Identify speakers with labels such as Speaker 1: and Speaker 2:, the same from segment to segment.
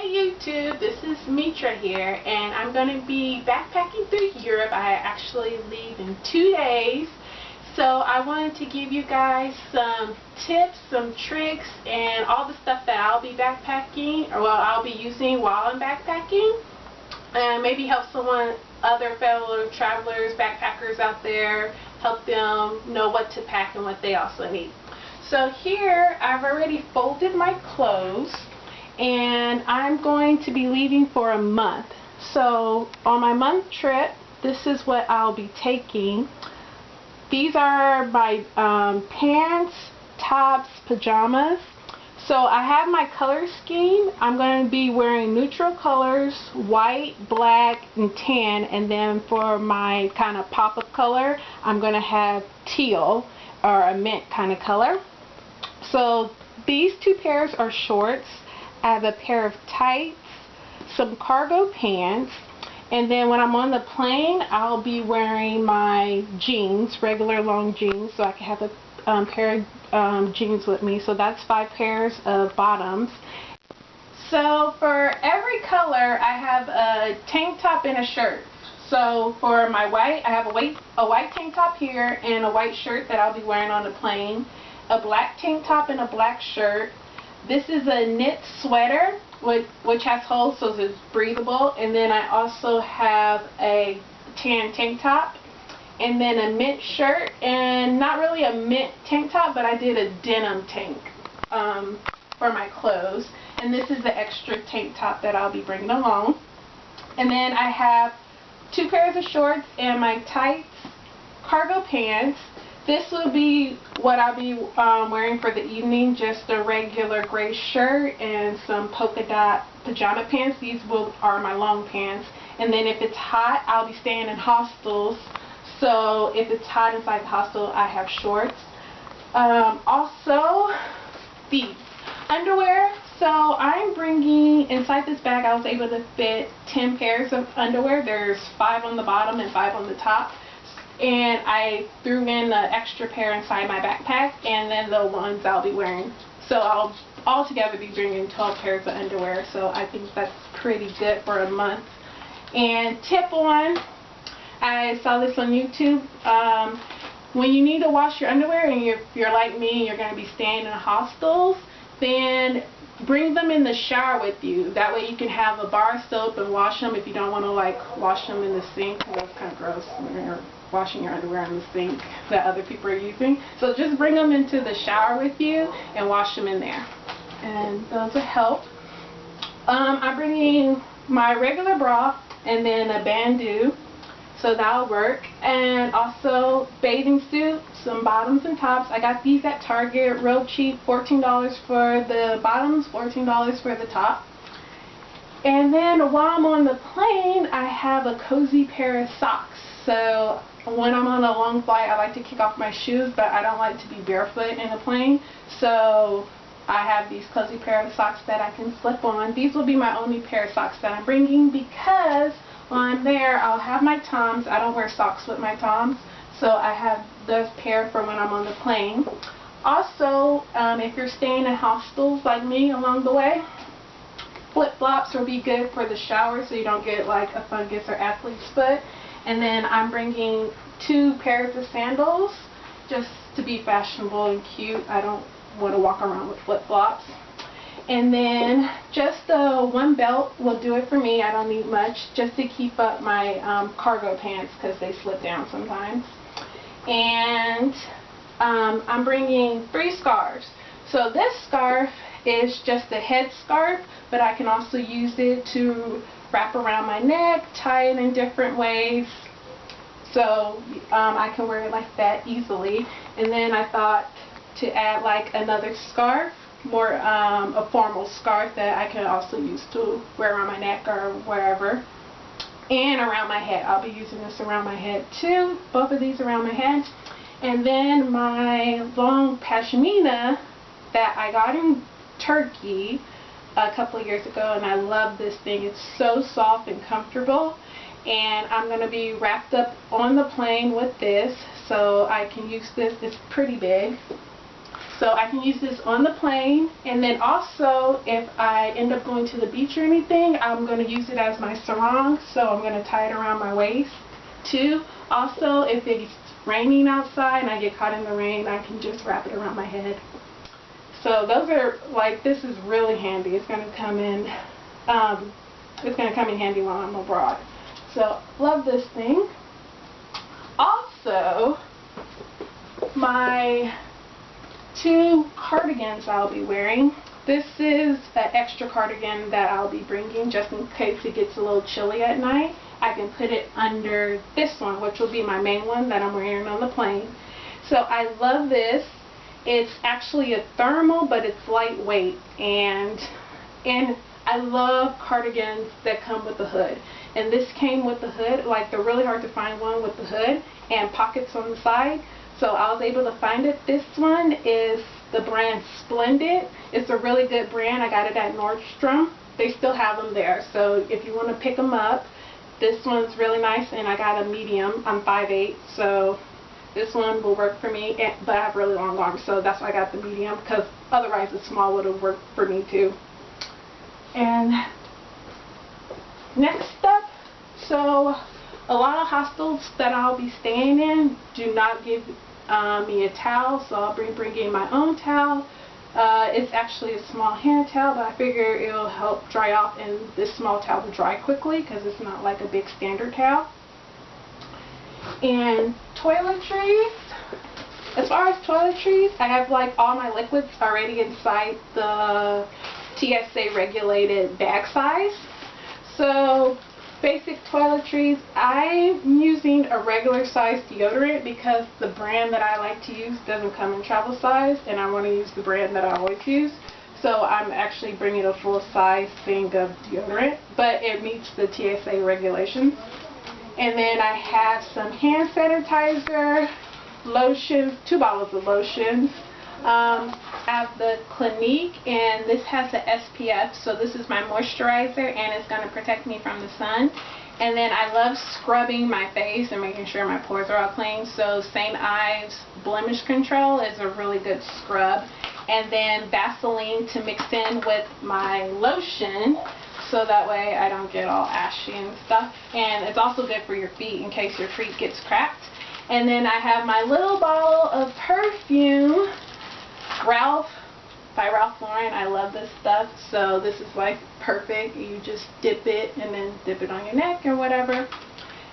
Speaker 1: YouTube, this is Mitra here, and I'm going to be backpacking through Europe. I actually leave in 2 days, so I wanted to give you guys some tips, some tricks, and all the stuff that I'll be backpacking, or I'll be using while I'm backpacking, and maybe help other fellow travelers, backpackers out there, help them know what to pack and what they also need. So here, I've already folded my clothes, and I'm going to be leaving for a month. So on my month trip, this is what I'll be taking. These are my pants, tops, pajamas. So I have my color scheme. I'm going to be wearing neutral colors, white, black, and tan. And then for my kind of pop-up color, I'm going to have teal or a mint kind of color. So these two pairs are shorts. I have a pair of tights, some cargo pants, and then when I'm on the plane, I'll be wearing my jeans, regular long jeans, so I can have a pair of jeans with me. So that's 5 pairs of bottoms. So for every color, I have a tank top and a shirt. So for my white, I have a white tank top here and a white shirt that I'll be wearing on the plane, a black tank top and a black shirt. This is a knit sweater which has holes so it's breathable, and then I also have a tan tank top and then a mint shirt, and not really a mint tank top, but I did a denim tank for my clothes, and this is the extra tank top that I'll be bringing along. And then I have 2 pairs of shorts and my tights, cargo pants. This will be what I'll be wearing for the evening, just a regular gray shirt and some polka dot pajama pants. These are my long pants. And then if it's hot, I'll be staying in hostels. So if it's hot inside the hostel, I have shorts. Also, these underwear. So I'm bringing, inside this bag, I was able to fit 10 pairs of underwear. There's 5 on the bottom and 5 on the top. And I threw in the extra pair inside my backpack, and then the ones I'll be wearing. So I'll altogether be bringing 12 pairs of underwear, so I think that's pretty good for a month. And tip 1, I saw this on YouTube. When you need to wash your underwear and you're like me and you're going to be staying in hostels, then bring them in the shower with you. That way you can have a bar of soap and wash them if you don't want to wash them in the sink, because that's kind of gross when you're washing your underwear in the sink that other people are using. So just bring them into the shower with you and wash them in there, and those will help. I'm bringing my regular bra and then a bandeau, so that'll work, and also bathing suit, some bottoms and tops. I got these at Target, real cheap, $14 for the bottoms, $14 for the top. And then while I'm on the plane, I have a cozy pair of socks. So when I'm on a long flight, I like to kick off my shoes, but I don't like to be barefoot in a plane. So I have these cozy pair of socks that I can slip on. These will be my only pair of socks that I'm bringing, because on there I'll have my Toms. I don't wear socks with my Toms, so I have this pair for when I'm on the plane. Also, if you're staying in hostels like me along the way, flip-flops will be good for the shower so you don't get like a fungus or athlete's foot. And then I'm bringing 2 pairs of sandals just to be fashionable and cute. I don't want to walk around with flip-flops. And then just one belt will do it for me. I don't need much, just to keep up my cargo pants because they slip down sometimes. And I'm bringing 3 scarves. So this scarf is just a head scarf, but I can also use it to wrap around my neck, tie it in different ways, so I can wear it like that easily. And then I thought to add like another scarf, more a formal scarf that I can also use to wear around my neck or wherever, and around my head. I'll be using this around my head too, both of these around my head. And then my long pashmina that I got in Turkey a couple of years ago, and I love this thing. It's so soft and comfortable, and I'm going to be wrapped up on the plane with this, so I can use this. It's pretty big. So I can use this on the plane, and then also if I end up going to the beach or anything, I'm going to use it as my sarong, so I'm going to tie it around my waist too. Also, if it's raining outside and I get caught in the rain, I can just wrap it around my head. So those are, like, this is really handy. It's going to come in, handy while I'm abroad. So love this thing. Also, my 2 cardigans I'll be wearing. This is an extra cardigan that I'll be bringing just in case it gets a little chilly at night. I can put it under this one, which will be my main one that I'm wearing on the plane. So I love this. It's actually a thermal, but it's lightweight, and I love cardigans that come with the hood. And this came with the hood. Like, they're really hard to find one with the hood and pockets on the side. So I was able to find it. This one is the brand Splendid. It's a really good brand. I got it at Nordstrom. They still have them there. So if you want to pick them up, this one's really nice, and I got a medium. I'm 5'8", so this one will work for me, but I have really long arms, so that's why I got the medium, because otherwise the small would have worked for me too. And next up, so a lot of hostels that I'll be staying in do not give me a towel, so I'll be bringing my own towel. It's actually a small hand towel, but I figure it'll help dry off, and this small towel will dry quickly because it's not like a big standard towel. And toiletries. As far as toiletries, I have like all my liquids already inside the TSA regulated bag size. So basic toiletries, I'm using a regular size deodorant because the brand that I like to use doesn't come in travel size, and I want to use the brand that I always use. So I'm actually bringing a full size thing of deodorant, but it meets the TSA regulations. And then I have some hand sanitizer, lotions, 2 bottles of lotions. I have the Clinique, and this has the SPF, so this is my moisturizer, and it's going to protect me from the sun. And then I love scrubbing my face and making sure my pores are all clean, so St. Ives Blemish Control is a really good scrub. And then Vaseline to mix in with my lotion, so that way I don't get all ashy and stuff. And it's also good for your feet in case your feet gets cracked. And then I have my little bottle of perfume, by Ralph Lauren. I love this stuff, so this is like perfect. You just dip it and then dip it on your neck or whatever, and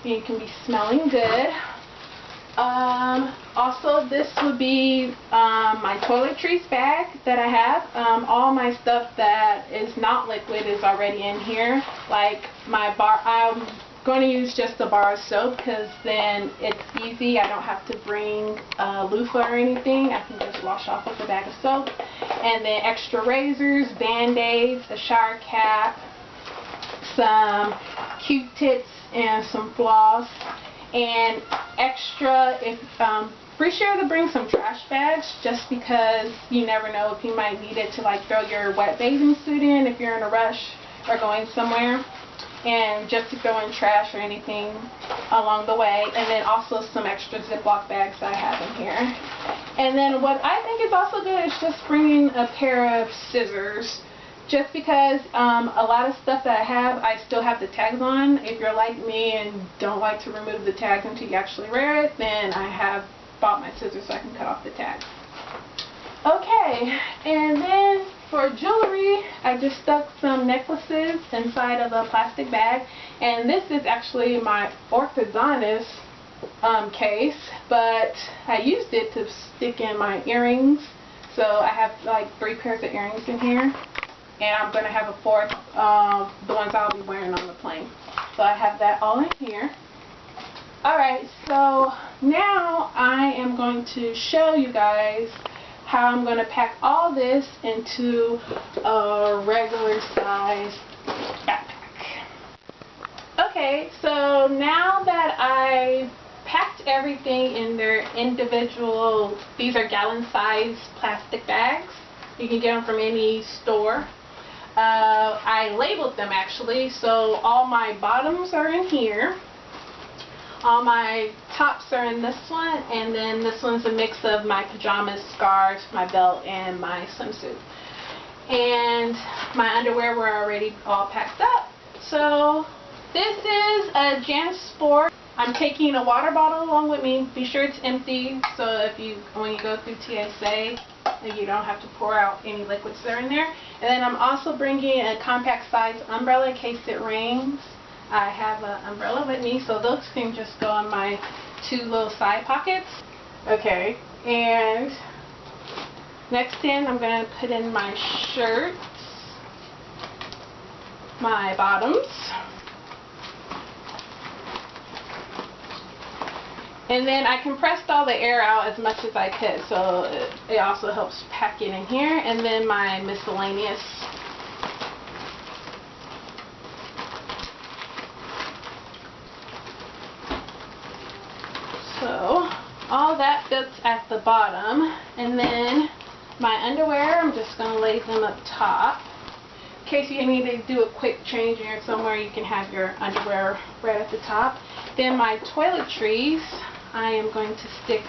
Speaker 1: you can be smelling good. Also, this would be my toiletries bag that I have. All my stuff that is not liquid is already in here. Like my bar, I'm going to use just a bar of soap because then it's easy. I don't have to bring loofah or anything. I can just wash off with a bag of soap. And then extra razors, Band-Aids, a shower cap, some Q-tips, and some floss. And extra, be sure to bring some trash bags just because you never know if you might need it to like throw your wet bathing suit in if you're in a rush or going somewhere. And just to throw in trash or anything along the way. And then also some extra Ziploc bags that I have in here. And then what I think is also good is just bringing a pair of scissors. Just because a lot of stuff that I have, I still have the tags on. If you're like me and don't like to remove the tags until you actually wear it, then I have bought my scissors so I can cut off the tags. Okay, and then for jewelry, I just stuck some necklaces inside of a plastic bag. And this is actually my orthodontist case, but I used it to stick in my earrings. So I have like 3 pairs of earrings in here. And I'm going to have a 4th, the ones I'll be wearing on the plane. So I have that all in here. Alright, so now I am going to show you guys how I'm going to pack all this into a regular size backpack. Okay, so now that I packed everything in their individual, these are gallon size plastic bags. You can get them from any store. I labeled them actually, so all my bottoms are in here. All my tops are in this one, and then this one's a mix of my pajamas, scarves, my belt, and my swimsuit. And my underwear were already all packed up. So this is a JanSport. I'm taking a water bottle along with me. Be sure it's empty, so when you go through TSA, you don't have to pour out any liquids that are in there. And then I'm also bringing a compact size umbrella in case it rains. I have an umbrella with me, so those can just go in my 2 little side pockets. Okay, and next in I'm going to put in my shirts, my bottoms, and then I compressed all the air out as much as I could, so it also helps pack it in here. And then my miscellaneous. So all that fits at the bottom, and then my underwear, I'm just going to lay them up top. In case you need to do a quick change or somewhere, you can have your underwear right at the top. Then my toiletries, I am going to stick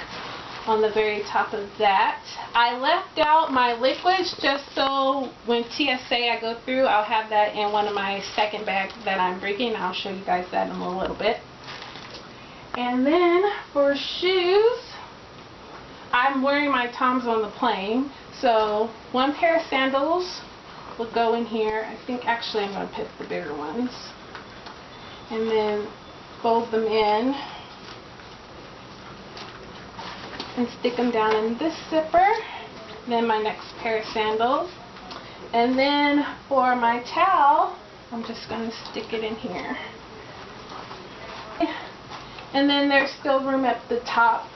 Speaker 1: on the very top of that. I left out my liquids just so when TSA I go through, I'll have that in one of my second bags that I'm bringing. I'll show you guys that in a little bit. And then for shoes, I'm wearing my Toms on the plane. So 1 pair of sandals will go in here. I think actually I'm going to pick the bigger ones. And then fold them in and stick them down in this zipper. Then my next pair of sandals. And then for my towel, I'm just going to stick it in here. And then there's still room at the top.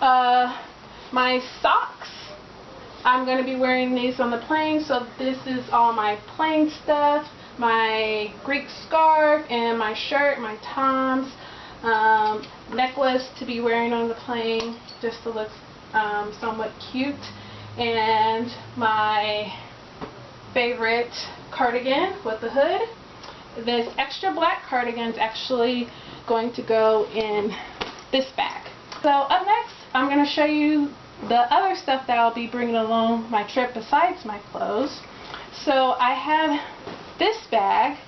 Speaker 1: My socks, I'm going to be wearing these on the plane, so this is all my plane stuff, my Greek scarf, and my shirt, my Toms, necklace to be wearing on the plane just to look somewhat cute, and my favorite cardigan with the hood. This extra black cardigan is actually going to go in this bag. So up next, I'm going to show you the other stuff that I'll be bringing along my trip besides my clothes. So I have this bag,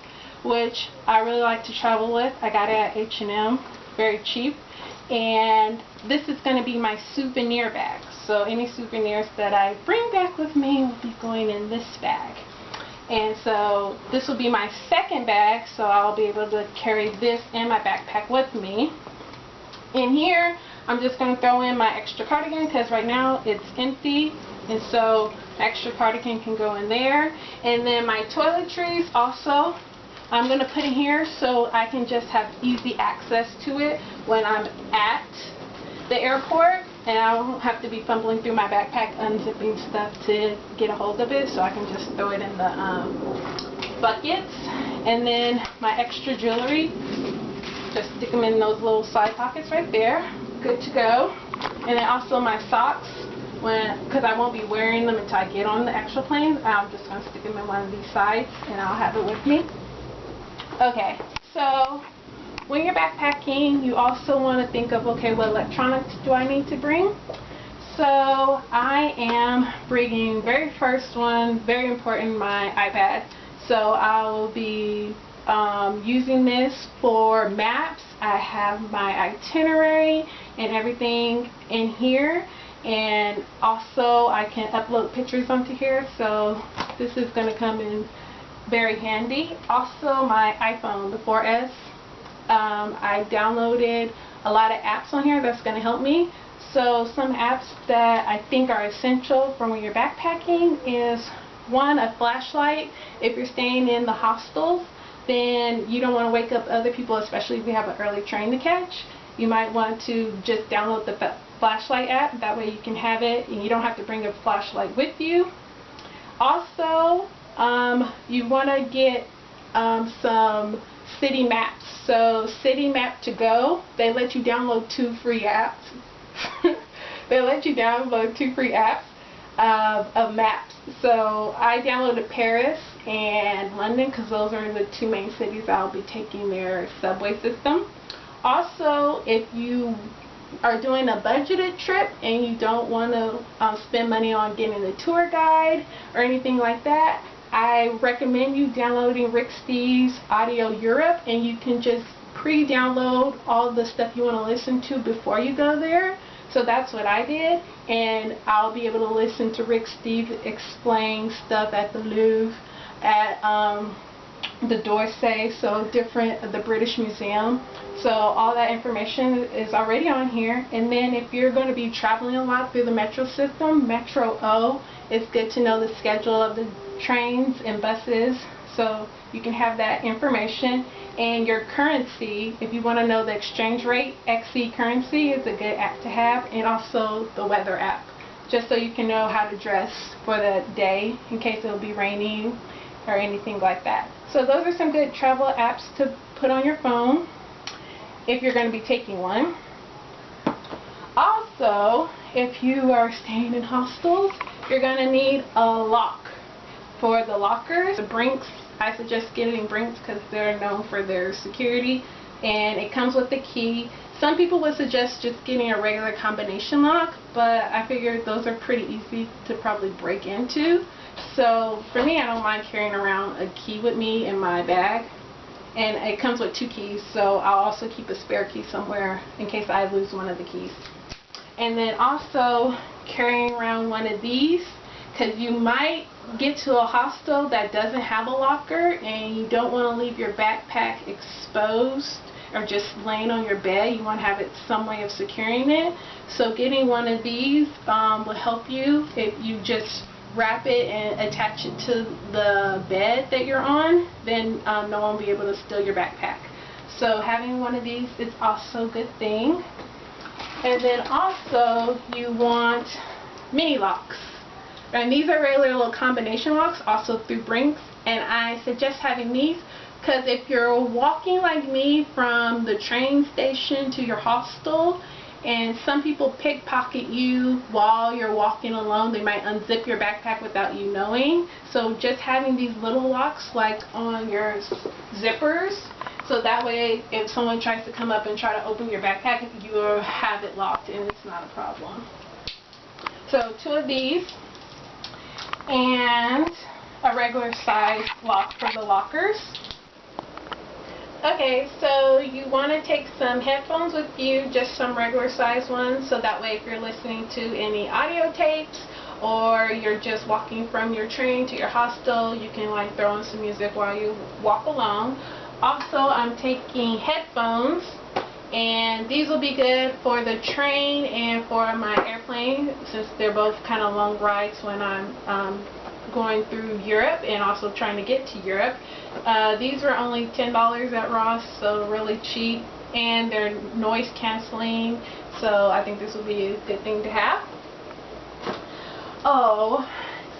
Speaker 1: which I really like to travel with. I got it at H&M, very cheap. And this is going to be my souvenir bag. So any souvenirs that I bring back with me will be going in this bag. And so this will be my second bag, so I'll be able to carry this and my backpack with me. In here, I'm just going to throw in my extra cardigan because right now it's empty, and so extra cardigan can go in there. And then my toiletries also I'm going to put in here so I can just have easy access to it when I'm at the airport, and I won't have to be fumbling through my backpack unzipping stuff to get a hold of it, so I can just throw it in the buckets. And then my extra jewelry, just stick them in those little side pockets right there. Good to go. And then also my socks, because I won't be wearing them until I get on the actual plane, I'm just going to stick them in one of these sides and I'll have it with me. Okay, so when you're backpacking, you also want to think of, okay, what electronics do I need to bring? So I am bringing, very first one, very important, my iPad. So I will be using this for maps. I have my itinerary and everything in here, and also I can upload pictures onto here, so this is going to come in very handy. Also my iPhone, the 4S, I downloaded a lot of apps on here that's going to help me. So some apps that I think are essential for when you're backpacking is, one, a flashlight. If you're staying in the hostels, then you don't want to wake up other people, especially if you have an early train to catch. You might want to just download the flashlight app. That way you can have it and you don't have to bring a flashlight with you. Also, you want to get some city maps. So City Map to Go, they let you download 2 free apps. They let you download 2 free apps of maps. So I downloaded Paris and London because those are the 2 main cities I'll be taking their subway system. Also, if you are doing a budgeted trip and you don't want to spend money on getting a tour guide or anything like that, I recommend you downloading Rick Steves Audio Europe, and you can just pre-download all the stuff you want to listen to before you go there. So that's what I did, and I'll be able to listen to Rick Steves explain stuff at the Louvre, at the d'Orsay, so the British Museum. So all that information is already on here. And then if you're going to be traveling a lot through the metro system, Metro O, it's good to know the schedule of the trains and buses, so you can have that information. And your currency, if you want to know the exchange rate, XE Currency is a good app to have, and also the weather app, just so you can know how to dress for the day in case it'll be raining or anything like that. So those are some good travel apps to put on your phone if you're going to be taking one. Also, if you are staying in hostels, you're going to need a lock for the lockers. The Brinks, I suggest getting Brinks because they're known for their security, and it comes with the key. Some people would suggest just getting a regular combination lock, but I figured those are pretty easy to probably break into. So for me, I don't mind carrying around a key with me in my bag, and it comes with 2 keys, so I'll also keep a spare key somewhere in case I lose one of the keys. And then also carrying around one of these, because you might get to a hostel that doesn't have a locker and you don't want to leave your backpack exposed or just laying on your bed. You want to have it some way of securing it. So getting one of these will help you. If you just wrap it and attach it to the bed that you're on, then no one will be able to steal your backpack. So having one of these is also a good thing. And then also you want mini locks. And these are regular little combination locks, also through Brinks, and I suggest having these because if you're walking like me from the train station to your hostel, and some people pickpocket you while you're walking alone, they might unzip your backpack without you knowing. So just having these little locks like on your zippers, so that way if someone tries to come up and try to open your backpack, you have it locked and it's not a problem. So 2 of these, and a regular size lock for the lockers. Okay, so you want to take some headphones with you, just some regular size ones, so that way if you're listening to any audio tapes or you're just walking from your train to your hostel, you can like throw on some music while you walk along. Also, I'm taking headphones, and these will be good for the train and for my airplane, since they're both kind of long rides when I'm going through Europe and also trying to get to Europe. These were only $10 at Ross, so really cheap, and they're noise canceling, so I think this will be a good thing to have. Oh,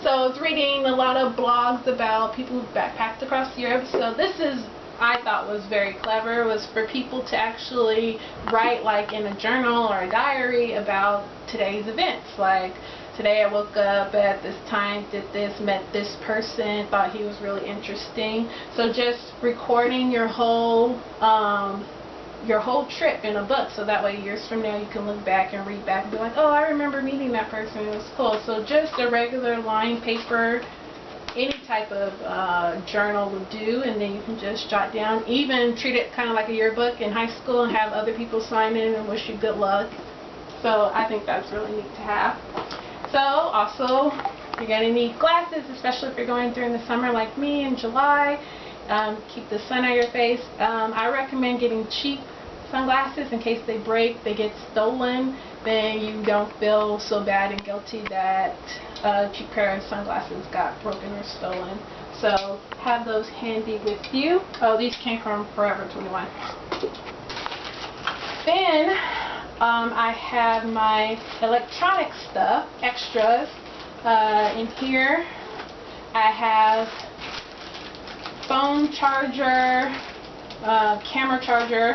Speaker 1: so I was reading a lot of blogs about people who backpacked across Europe, so this is, I thought was very clever, was for people to actually write like in a journal or a diary about today's events. Like, today I woke up at this time, did this, met this person, thought he was really interesting. So just recording your whole trip in a book, so that way years from now you can look back and read back and be like, oh, I remember meeting that person, it was cool. So just a regular lined paper, any type of journal will do, and then you can just jot down, even treat it kind of like a yearbook in high school and have other people sign in and wish you good luck. So I think that's really neat to have. So also you're going to need glasses, especially if you're going during the summer like me in July. Keep the sun out of your face. I recommend getting cheap sunglasses in case they break, they get stolen, then you don't feel so bad and guilty that a cheap pair of sunglasses got broken or stolen. So have those handy with you. Oh, these came from Forever 21. Then I have my electronic stuff, extras. In here I have phone charger, camera charger,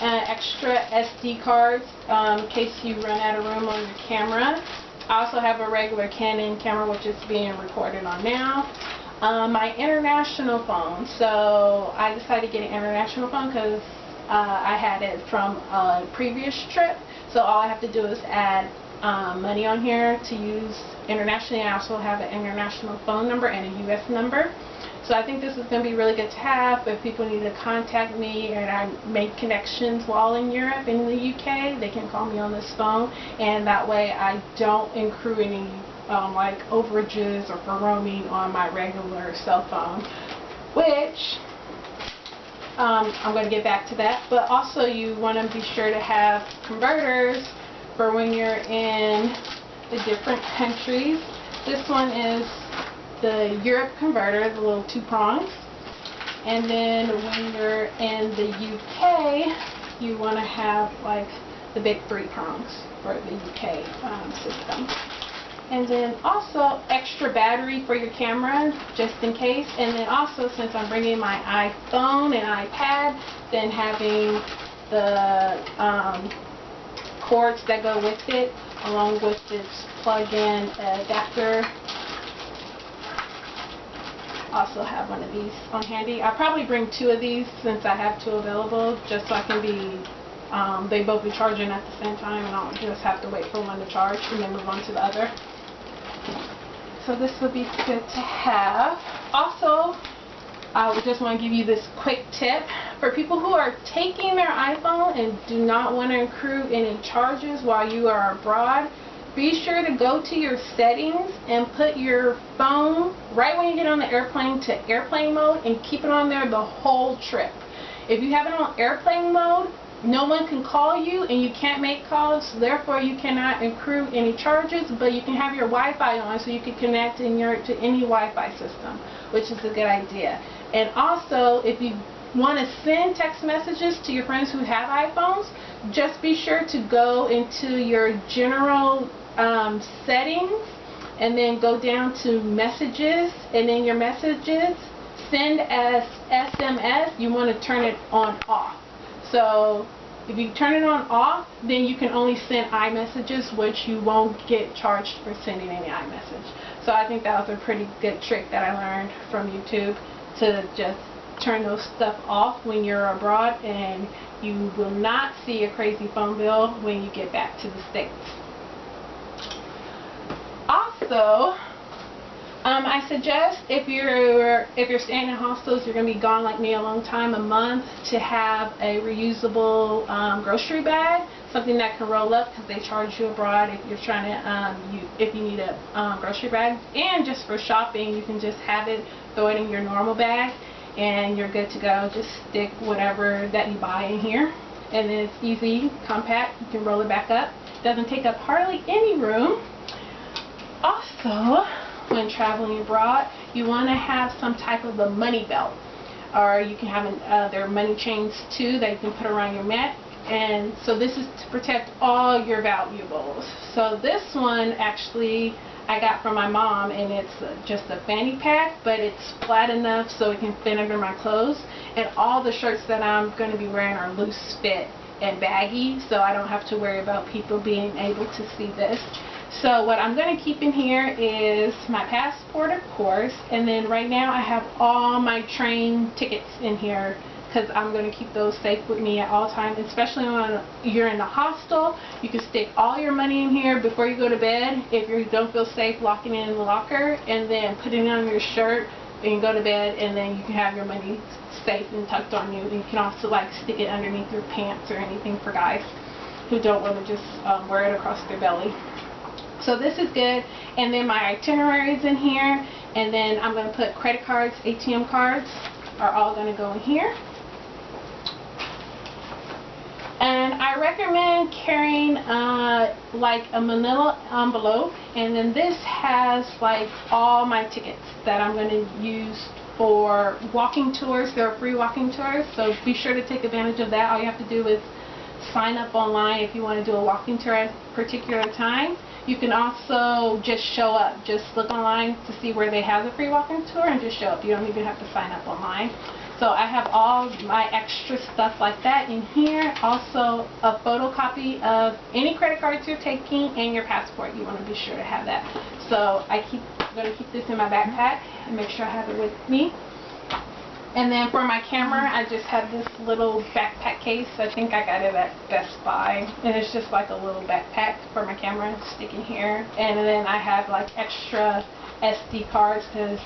Speaker 1: extra SD cards in case you run out of room on your camera. I also have a regular Canon camera, which is being recorded on now. My international phone, so I decided to get an international phone because I had it from a previous trip, So all I have to do is add money on here to use internationally. I also have an international phone number and a U.S. number. So I think this is going to be really good to have if people need to contact me and I make connections while in Europe and in the UK. They can call me on this phone, and that way I don't accrue any like overages or for roaming on my regular cell phone, which I'm going to get back to that. But also you want to be sure to have converters for when you're in the different countries. This one is the Europe converter, the little 2 prongs. And then when you're in the UK, you want to have like the big 3 prongs for the UK system. And then also extra battery for your camera, just in case. And then also, since I'm bringing my iPhone and iPad, then having the cords that go with it, along with this plug-in adapter. Also have one of these on handy. I'll probably bring 2 of these since I have 2 available, just so I can be, they both be charging at the same time, and I don't just have to wait for one to charge and then move on to the other. So this would be good to have. Also, I would just want to give you this quick tip for people who are taking their iPhone and do not want to accrue any charges while you are abroad. Be sure to go to your settings and put your phone right when you get on the airplane to airplane mode and keep it on there the whole trip. If you have it on airplane mode, no one can call you and you can't make calls, so therefore you cannot accrue any charges, but you can have your Wi-Fi on so you can connect to any Wi-Fi system, which is a good idea. And also, if you want to send text messages to your friends who have iPhones, just be sure to go into your general settings and then go down to messages, and then your messages, send as SMS, you want to turn it on off. So if you turn it on off, then you can only send iMessages, which you won't get charged for sending any iMessage. So I think that was a pretty good trick that I learned from YouTube, to just turn those stuff off when you're abroad, and you will not see a crazy phone bill when you get back to the States. Also, I suggest if you're staying in hostels, you're going to be gone like me a long time, a month, to have a reusable grocery bag, something that can roll up, because they charge you abroad if you're trying to if you need a grocery bag. And just for shopping, you can just have it, throw it in your normal bag, and you're good to go. Just stick whatever that you buy in here, and then it's easy, compact. You can roll it back up. Doesn't take up hardly any room. Also, when traveling abroad, you want to have some type of a money belt, or you can have their money chains too that you can put around your neck. And so this is to protect all your valuables. So this one actually I got from my mom, and it's just a fanny pack, but it's flat enough so it can fit under my clothes. And all the shirts that I'm going to be wearing are loose fit and baggy, so I don't have to worry about people being able to see this. So what I'm going to keep in here is my passport, of course, and then right now I have all my train tickets in here, because I'm going to keep those safe with me at all times, especially when you're in the hostel. You can stick all your money in here before you go to bed if you don't feel safe locking it in the locker, and then putting it on your shirt and go to bed, and then you can have your money safe and tucked on you. And you can also like stick it underneath your pants or anything for guys who don't want to just wear it across their belly. So this is good. And then my itinerary is in here, and then I'm going to put credit cards, ATM cards are all going to go in here. And I recommend carrying like a manila envelope, and then this has like all my tickets that I'm going to use for walking tours. There are free walking tours, so be sure to take advantage of that. All you have to do is sign up online if you want to do a walking tour at a particular time. You can also just show up. Just look online to see where they have the free walking tour and just show up. You don't even have to sign up online. So I have all my extra stuff like that in here. Also a photocopy of any credit cards you're taking and your passport. You want to be sure to have that. So I'm going to keep this in my backpack and make sure I have it with me. And then for my camera, I just have this little backpack case. I think I got it at Best Buy. And it's just like a little backpack for my camera sticking here. And then I have like extra SD cards because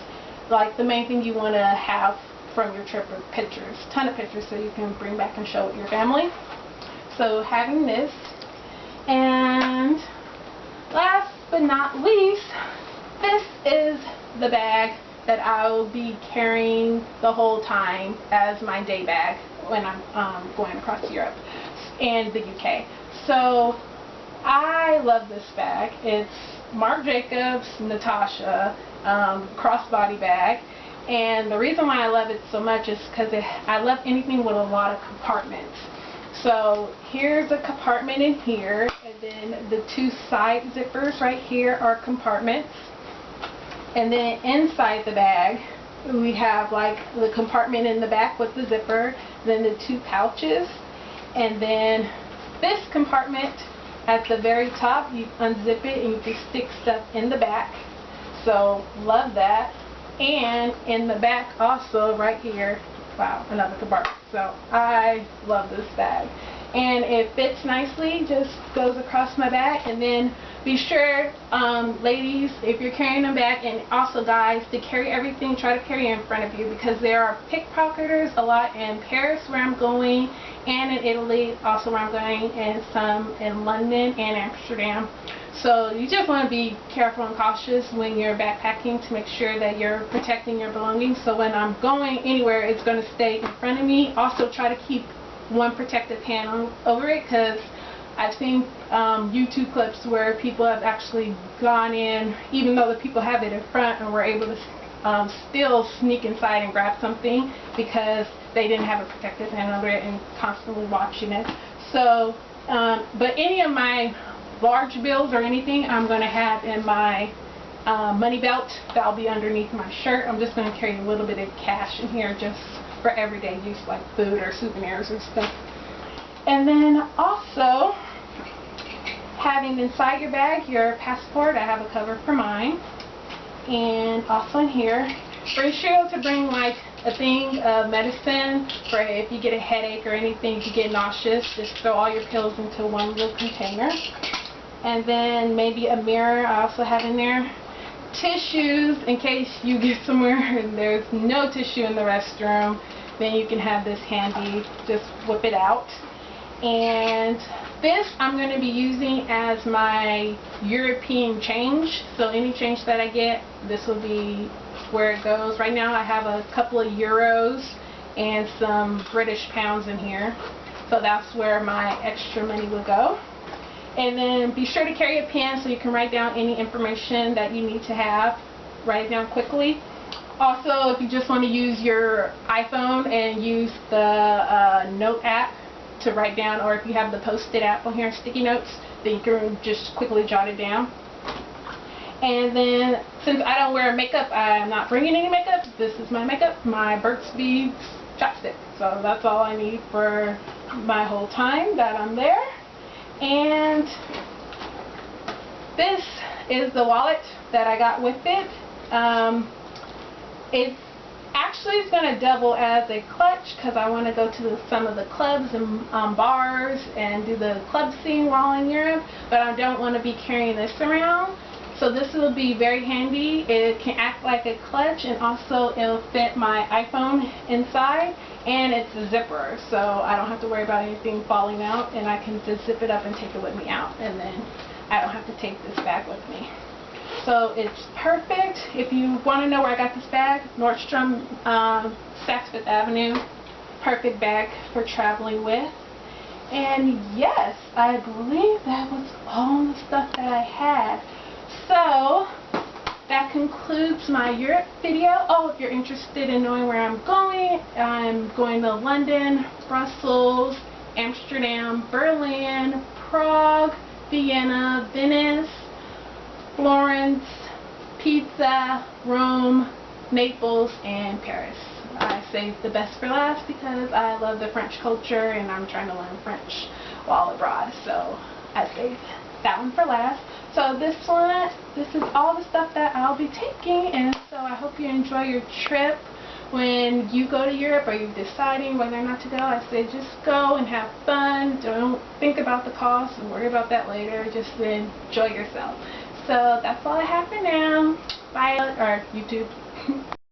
Speaker 1: like the main thing you want to have from your trip are pictures. Ton of pictures so you can bring back and show with your family. So having this. And last but not least, this is the bag that I will be carrying the whole time as my day bag when I'm going across Europe and the UK. So I love this bag. It's Marc Jacobs Natasha crossbody bag, and the reason why I love it so much is because I love anything with a lot of compartments. So here's a compartment in here, and then the two side zippers right here are compartments. And then inside the bag, we have like the compartment in the back with the zipper, then the two pouches, and then this compartment at the very top, you unzip it and you can stick stuff in the back. So love that. And in the back also right here, wow, another compartment. So I love this bag. And it fits nicely, just goes across my back. And then be sure, ladies, if you're carrying a bag, and also guys, to carry everything, try to carry it in front of you, because there are pickpocketers a lot in Paris where I'm going, and in Italy also where I'm going, and some in London and Amsterdam. So you just want to be careful and cautious when you're backpacking to make sure that you're protecting your belongings. So when I'm going anywhere, it's going to stay in front of me. Also try to keep one protective hand over it, because I've seen YouTube clips where people have actually gone in, even though the people have it in front, and were able to still sneak inside and grab something because they didn't have a protective hand over it and constantly watching it. So, but any of my large bills or anything I'm going to have in my money belt that'll be underneath my shirt. I'm just going to carry a little bit of cash in here just for everyday use, like food or souvenirs or stuff. And then also having inside your bag your passport. I have a cover for mine. And also in here, be sure to bring like a thing of medicine for if you get a headache or anything, if you get nauseous, just throw all your pills into one little container. And then maybe a mirror I also have in there. Tissues in case you get somewhere and there's no tissue in the restroom, then you can have this handy, just whip it out. And this I'm going to be using as my European change, so any change that I get, this will be where it goes. Right now I have a couple of euros and some British pounds in here, so that's where my extra money will go. And then be sure to carry a pen so you can write down any information that you need to have. Write it down quickly. Also, if you just want to use your iPhone and use the Note app to write down, or if you have the Post-it app on here, sticky notes, then you can just quickly jot it down. And then, since I don't wear makeup, I'm not bringing any makeup. This is my makeup, my Burt's Bees chapstick. So that's all I need for my whole time that I'm there. And this is the wallet that I got with it. It actually is going to double as a clutch because I want to go to some of the clubs and bars and do the club scene while in Europe, but I don't want to be carrying this around. So this will be very handy. It can act like a clutch, and also it'll fit my iPhone inside, and it's a zipper, so I don't have to worry about anything falling out, and I can just zip it up and take it with me out, and then I don't have to take this bag with me. So it's perfect. If you want to know where I got this bag, Nordstrom, Saks Fifth Avenue. Perfect bag for traveling with. And yes, I believe that was all the stuff that I had. So that concludes my Europe video. Oh, if you're interested in knowing where I'm going to London, Brussels, Amsterdam, Berlin, Prague, Vienna, Venice, Florence, Pisa, Rome, Naples, and Paris. I saved the best for last because I love the French culture and I'm trying to learn French while abroad, so I saved that one for last. So this is all the stuff that I'll be taking, and so I hope you enjoy your trip when you go to Europe or you're deciding whether or not to go, I say just go and have fun. Don't think about the cost and worry about that later. Just enjoy yourself. So that's all I have for now. Bye, or YouTube.